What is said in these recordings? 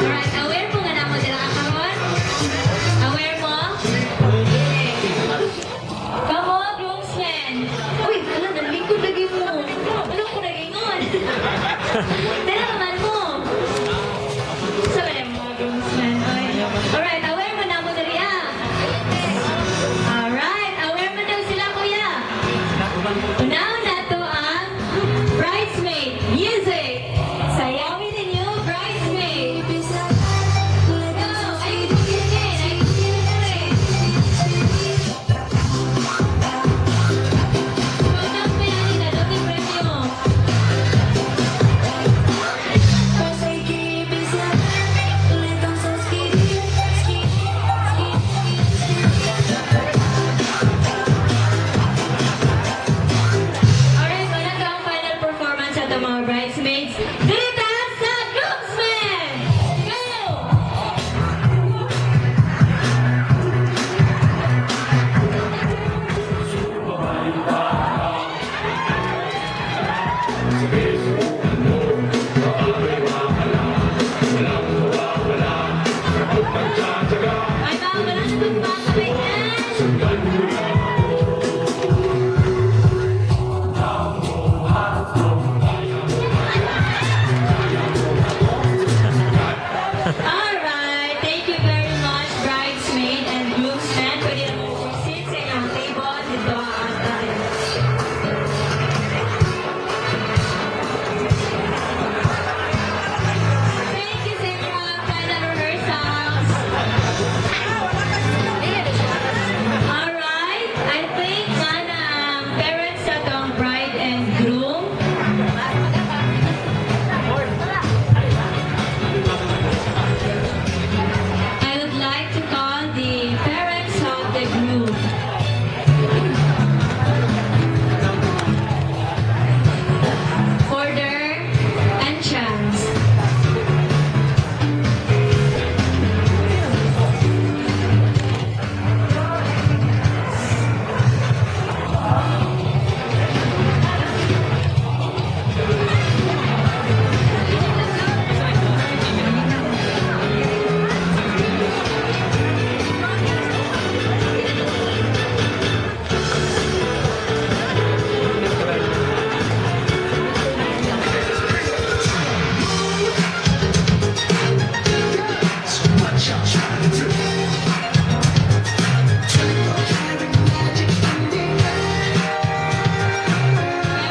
Alright, aware mo nga na mo sila karon? Aware mo? Kamo, groomsmen. Uy, wala, nalikod lagi mo. Ano ko nagingon? Tara naman mo. Sabi niya mga groomsmen. Alright, aware mo na mo dali ah. Alright, aware mo daw sila kuya. Unaw na to ang bridesmaid music. Sayawin ninyo, bridesmaid. Go! Ay, ipagkilin! Ay, ipagkilin! Huwag nang pinali na doon yung premyo. Alright, wala ka ang final performance sa itong mga bridesmaids. Dito sa groomsmen! Go! Ay, ba, wala na itong mga kabayan. Alright, thank you very much, bridesmaid and groomsmen. Pwede na mo proceed sa inyong table. Dito ang tayo. Thank you sa inyong final rehearsals. Alright, I think na ang parents sa tong bride and groom. I would like to call the parents of the group. For their entrance.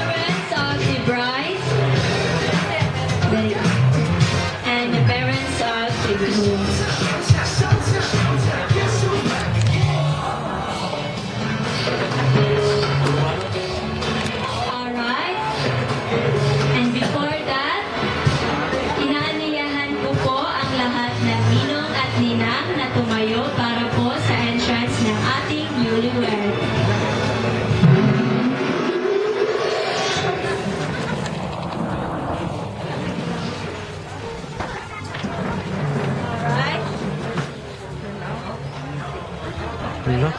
Parents of the bride and the parents of the groom. Alright. And before that, inaaniyahan ko po ang lahat ng ninong at ninang na tumayo para po sa entrance ng ating newlywed. Alright. Ano?